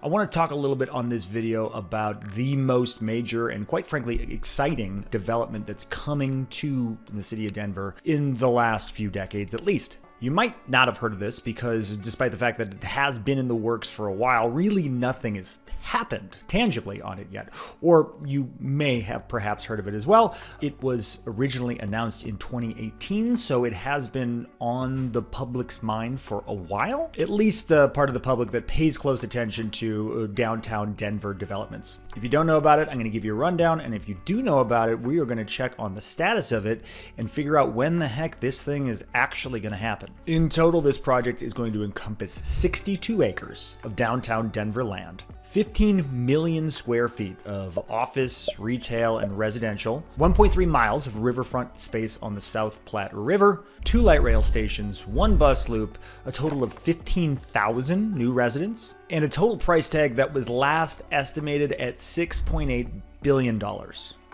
I want to talk a little bit on this video about the most major and quite frankly exciting development that's coming to the city of Denver in the last few decades at least. You might not have heard of this because despite the fact that it has been in the works for a while, really nothing has happened tangibly on it yet. Or you may have perhaps heard of it as well. It was originally announced in 2018, so it has been on the public's mind for a while. At least part of the public that pays close attention to downtown Denver developments. If you don't know about it, I'm going to give you a rundown, and if you do know about it, we are going to check on the status of it and figure out when the heck this thing is actually going to happen. In total, this project is going to encompass 62 acres of downtown Denver land, 15 million square feet of office, retail, and residential, 1.3 miles of riverfront space on the South Platte River, 2 light rail stations, 1 bus loop, a total of 15,000 new residents, and a total price tag that was last estimated at $6.8 billion.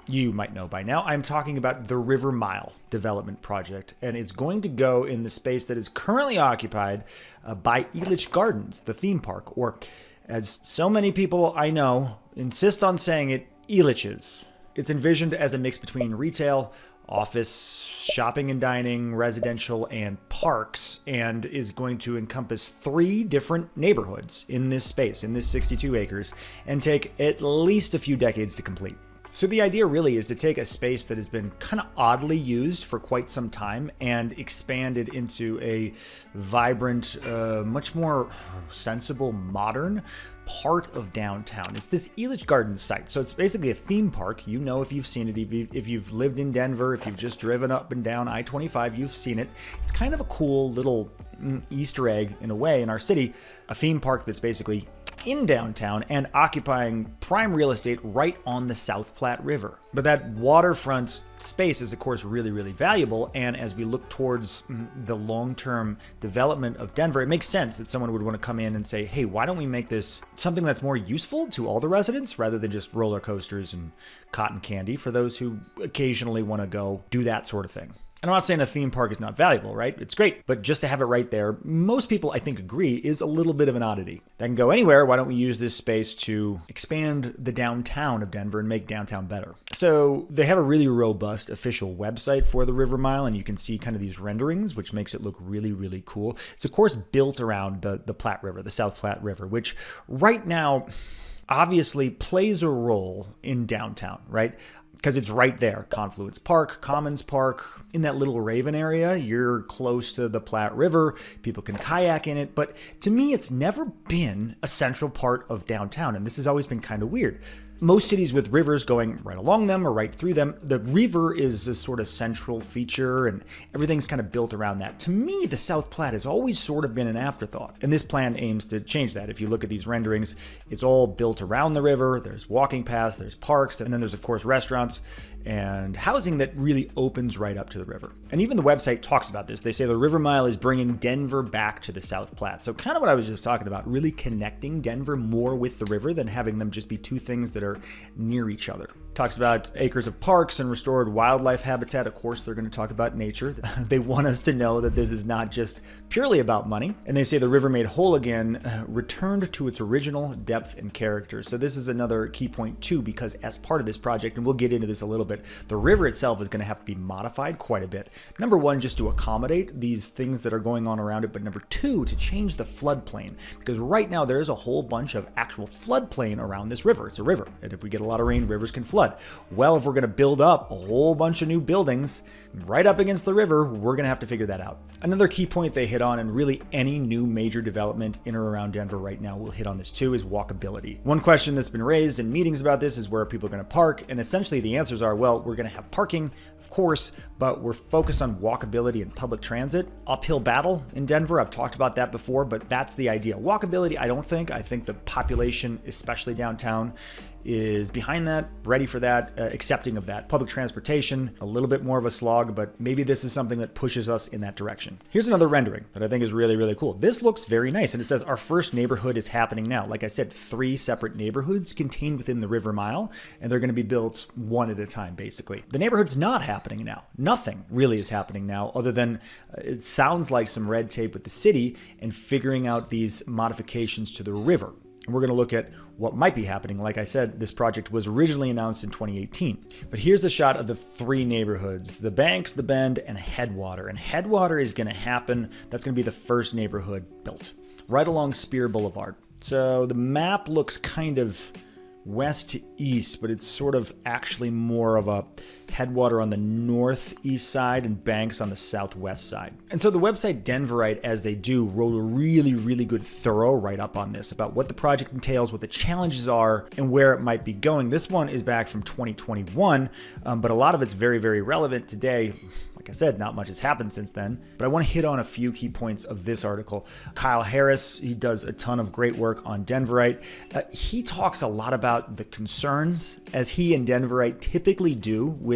You might know by now, I'm talking about the River Mile development project, and it's going to go in the space that is currently occupied by Elitch Gardens, the theme park, or as so many people I know insist on saying it, Elitch's. It's envisioned as a mix between retail, office, shopping and dining, residential, and parks, and is going to encompass 3 different neighborhoods in this space, in this 62 acres, and take at least a few decades to complete. So the idea really is to take a space that has been kind of oddly used for quite some time and expand it into a vibrant, much more sensible, modern part of downtown. It's this Elitch Gardens site. So it's basically a theme park. You know, if you've seen it, if you've lived in Denver, if you've just driven up and down I-25, you've seen it. It's kind of a cool little Easter egg in a way in our city, a theme park that's basically in downtown and occupying prime real estate right on the South Platte River. But that waterfront space is of course really, really valuable, and as we look towards the long-term development of Denver, it makes sense that someone would want to come in and say, hey, why don't we make this something that's more useful to all the residents rather than just roller coasters and cotton candy for those who occasionally want to go do that sort of thing. And I'm not saying a theme park is not valuable, right? It's great, but just to have it right there, most people I think agree is a little bit of an oddity. That can go anywhere. Why don't we use this space to expand the downtown of Denver and make downtown better? So they have a really robust official website for the River Mile, and you can see kind of these renderings, which makes it look really, really cool. It's of course built around the Platte River, the South Platte River, which right now obviously plays a role in downtown, right? Because it's right there. Confluence Park, Commons Park, in that little Raven area, you're close to the Platte River, people can kayak in it, but to me it's never been a central part of downtown, and this has always been kind of weird. Most cities with rivers going right along them or right through them, the river is a sort of central feature and everything's kind of built around that. To me, the South Platte has always sort of been an afterthought, and this plan aims to change that. If you look at these renderings, it's all built around the river, there's walking paths, there's parks, and then there's of course restaurants and housing that really opens right up to the river. And even the website talks about this. They say the River Mile is bringing Denver back to the South Platte. So kind of what I was just talking about, really connecting Denver more with the river than having them just be 2 things that are near each other. Talks about acres of parks and restored wildlife habitat. Of course, they're going to talk about nature. They want us to know that this is not just purely about money. And they say the river made whole again, returned to its original depth and character. So this is another key point too, because as part of this project, and we'll get into this a little bit, the river itself is going to have to be modified quite a bit. Number 1, just to accommodate these things that are going on around it, but number 2, to change the floodplain, because right now there is a whole bunch of actual floodplain around this river. It's a river, and if we get a lot of rain, rivers can flood. Well, if we're going to build up a whole bunch of new buildings right up against the river, we're going to have to figure that out. Another key point they hit on, and really any new major development in or around Denver right now will hit on this too, is walkability. One question that's been raised in meetings about this is where are people going to park? And essentially the answers are, well, we're going to have parking, of course, but we're focused on walkability and public transit. Uphill battle in Denver, I've talked about that before, but that's the idea. Walkability, I think the population, especially downtown, is behind that, ready for that, accepting of that. Public transportation, a little bit more of a slog, but maybe this is something that pushes us in that direction. Here's another rendering that I think is really, really cool. This looks very nice, and it says our first neighborhood is happening now. Like I said, 3 separate neighborhoods contained within the River Mile, and they're going to be built one at a time, basically. The neighborhood's not happening now. Nothing really is happening now, other than it sounds like some red tape with the city and figuring out these modifications to the river. And we're going to look at what might be happening. Like I said, this project was originally announced in 2018. But here's a shot of the three neighborhoods: the Banks, the Bend, and Headwater. And Headwater is going to happen. That's going to be the first neighborhood built right along Spear Boulevard. So the map looks kind of west to east, but it's sort of actually more of a Headwater on the northeast side and Banks on the southwest side. And so the website Denverite, as they do, wrote a really good thorough write-up on this about what the project entails, what the challenges are, and where it might be going. This one is back from 2021, but a lot of it's very relevant today. Like I said, not much has happened since then, but I want to hit on a few key points of this article. Kyle Harris, he does a ton of great work on Denverite. He talks a lot about the concerns, as he and Denverite typically do with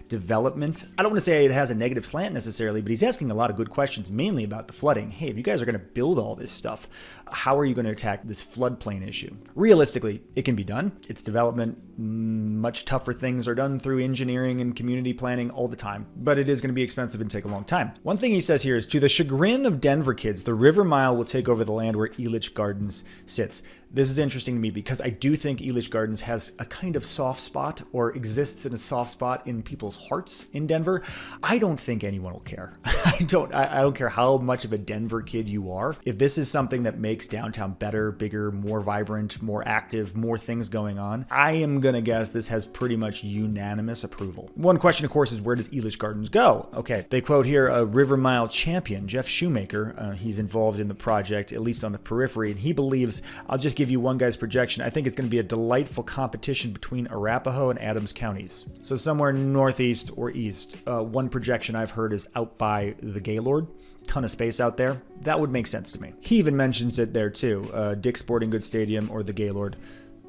development. I don't want to say it has a negative slant necessarily, but he's asking a lot of good questions, mainly about the flooding. Hey, if you guys are going to build all this stuff, how are you going to attack this floodplain issue? Realistically, it can be done. It's development. Much tougher things are done through engineering and community planning all the time, but it is going to be expensive and take a long time. One thing he says here is, to the chagrin of Denver kids, the River Mile will take over the land where Elitch Gardens sits. This is interesting to me because I do think Elitch Gardens has a kind of soft spot, or exists in a soft spot in people's hearts in Denver. I don't think anyone will care. I don't care how much of a Denver kid you are. If this is something that makes downtown better, bigger, more vibrant, more active, more things going on, I am gonna guess this has pretty much unanimous approval. One question, of course, is where does Elitch Gardens go? Okay, they quote here a River Mile champion, Jeff Shoemaker. He's involved in the project, at least on the periphery, and he believes, I'll just give you one guy's projection, I think it's going to be a delightful competition between Arapahoe and Adams counties. So somewhere northeast or east. One projection I've heard is out by the Gaylord. Ton of space out there. That would make sense to me. He even mentions it there too. Dick's Sporting Goods Stadium or the Gaylord.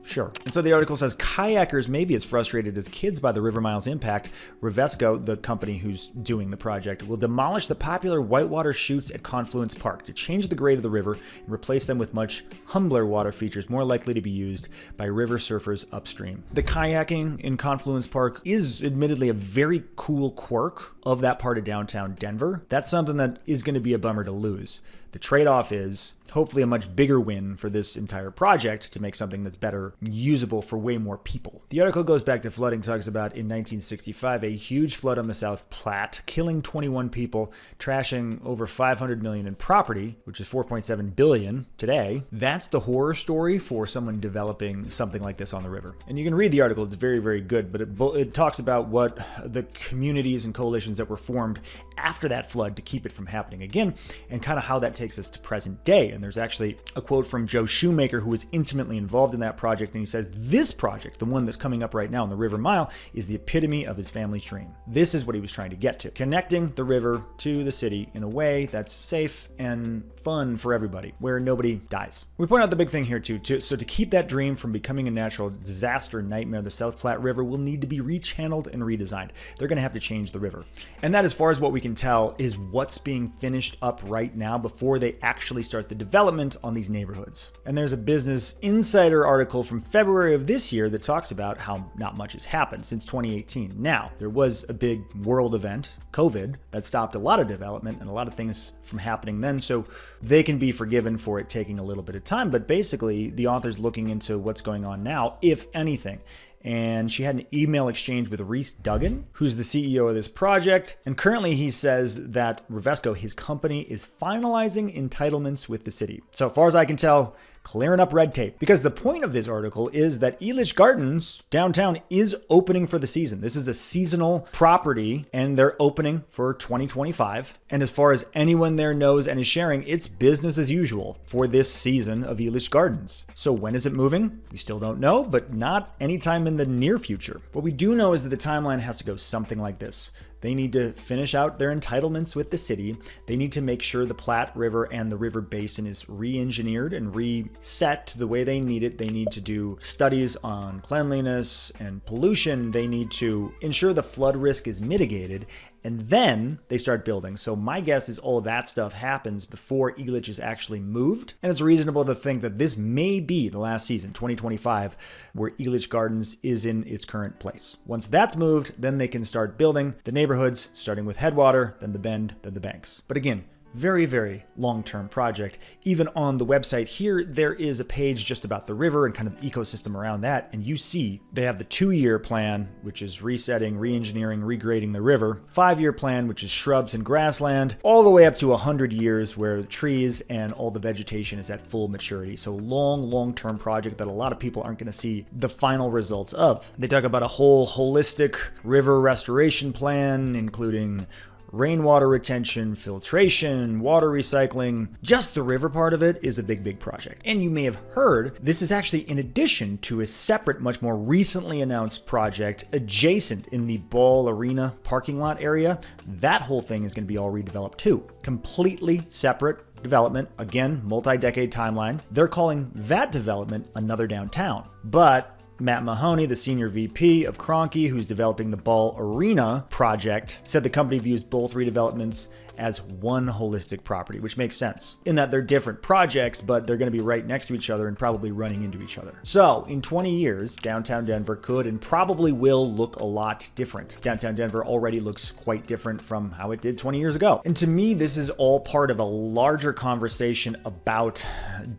Sure. And so the article says kayakers may be as frustrated as kids by the River Mile's impact. Revesco, the company who's doing the project, will demolish the popular whitewater chutes at Confluence Park to change the grade of the river and replace them with much humbler water features more likely to be used by river surfers upstream. The kayaking in Confluence Park is admittedly a very cool quirk of that part of downtown Denver. That's something that is going to be a bummer to lose. The trade-off is hopefully a much bigger win for this entire project to make something that's better usable for way more people. The article goes back to flooding, talks about in 1965, a huge flood on the South Platte, killing 21 people, trashing over $500 million in property, which is $4.7 billion today. That's the horror story for someone developing something like this on the river. And you can read the article, it's very good, but it talks about what the communities and coalitions that were formed after that flood to keep it from happening again, and kind of how that takes us to present day. And there's actually a quote from Joe Shoemaker, who was intimately involved in that project, and he says, this project, the one that's coming up right now on the River Mile, is the epitome of his family's dream. This is what he was trying to get to, connecting the river to the city in a way that's safe and fun for everybody, where nobody dies. We point out the big thing here too, so to keep that dream from becoming a natural disaster nightmare, the South Platte River will need to be rechanneled and redesigned. They're going to have to change the river. And that, as far as what we can tell, is what's being finished up right now before they actually start the development on these neighborhoods. And there's a Business Insider article from February of this year that talks about how not much has happened since 2018. Now, there was a big world event, COVID, that stopped a lot of development and a lot of things from happening then, so they can be forgiven for it taking a little bit of time. But basically, the author's looking into what's going on now, if anything. And she had an email exchange with Reese Duggan, who's the CEO of this project. And currently he says that Revesco, his company, is finalizing entitlements with the city. So far as I can tell, clearing up red tape. Because the point of this article is that Elitch Gardens downtown is opening for the season. This is a seasonal property and they're opening for 2025. And as far as anyone there knows and is sharing, it's business as usual for this season of Elitch Gardens. So when is it moving? We still don't know, but not anytime in the near future. What we do know is that the timeline has to go something like this. They need to finish out their entitlements with the city. They need to make sure the Platte River and the river basin is re-engineered and reset to the way they need it. They need to do studies on cleanliness and pollution. They need to ensure the flood risk is mitigated. And then they start building. So my guess is all of that stuff happens before Elitch is actually moved. And it's reasonable to think that this may be the last season, 2025, where Elitch Gardens is in its current place. Once that's moved, then they can start building the neighborhoods, starting with Headwater, then the Bend, then the Banks. But again, Very, very long-term project. Even on the website here, there is a page just about the river and kind of the ecosystem around that. And you see they have the 2-year plan, which is resetting, re-engineering, regrading the river. 5-year plan, which is shrubs and grassland, all the way up to 100 years where the trees and all the vegetation is at full maturity. So long-term project that a lot of people aren't going to see the final results of. They talk about a whole holistic river restoration plan, including rainwater retention, filtration, water recycling. Just the river part of it is a big project. And you may have heard, this is actually in addition to a separate, much more recently announced project adjacent in the Ball Arena parking lot area. That whole thing is going to be all redeveloped too. Completely separate development. Again, multi-decade timeline. They're calling that development Another Downtown. But Matt Mahoney, the senior VP of Kroenke, who's developing the Ball Arena project, said the company views both redevelopments as one holistic property, which makes sense in that they're different projects, but they're going to be right next to each other and probably running into each other. So in 20 years, downtown Denver could and probably will look a lot different. Downtown Denver already looks quite different from how it did 20 years ago. And to me, this is all part of a larger conversation about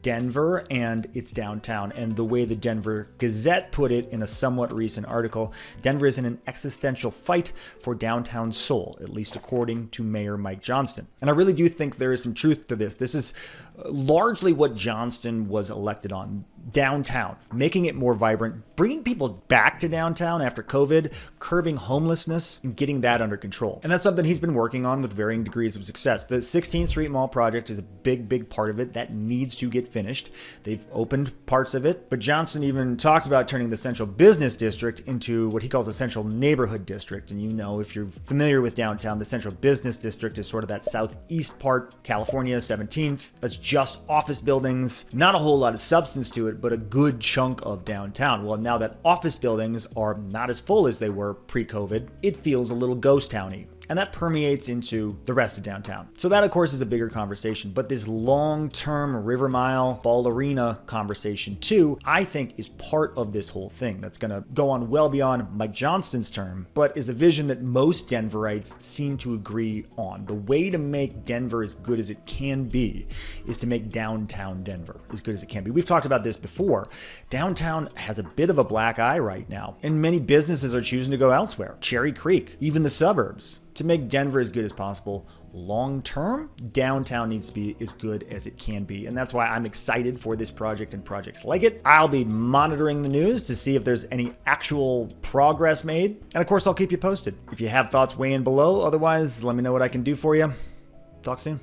Denver and its downtown. And the way the Denver Gazette put it in a somewhat recent article, Denver is in an existential fight for downtown soul, at least according to Mayor Mike Johnston. And I really do think there is some truth to this. This is largely what Johnston was elected on. Downtown, making it more vibrant, bringing people back to downtown after COVID, curbing homelessness, and getting that under control. And that's something he's been working on with varying degrees of success. The 16th Street Mall project is a big part of it that needs to get finished. They've opened parts of it, but Johnston even talked about turning the Central Business District into what he calls a Central Neighborhood District. And you know, if you're familiar with downtown, the Central Business District is sort of that southeast part, California 17th. That's just office buildings, not a whole lot of substance to it, but a good chunk of downtown. Well, now that office buildings are not as full as they were pre-COVID, it feels a little ghost towny. And that permeates into the rest of downtown. So that, of course, is a bigger conversation. But this long-term River Mile, Ball Arena conversation, too, I think is part of this whole thing that's going to go on well beyond Mike Johnston's term, but is a vision that most Denverites seem to agree on. The way to make Denver as good as it can be is to make downtown Denver as good as it can be. We've talked about this before. Downtown has a bit of a black eye right now, and many businesses are choosing to go elsewhere. Cherry Creek, even the suburbs. To make Denver as good as possible long term, downtown needs to be as good as it can be. And that's why I'm excited for this project and projects like it. I'll be monitoring the news to see if there's any actual progress made. And of course, I'll keep you posted. If you have thoughts, weigh in below. Otherwise, let me know what I can do for you. Talk soon.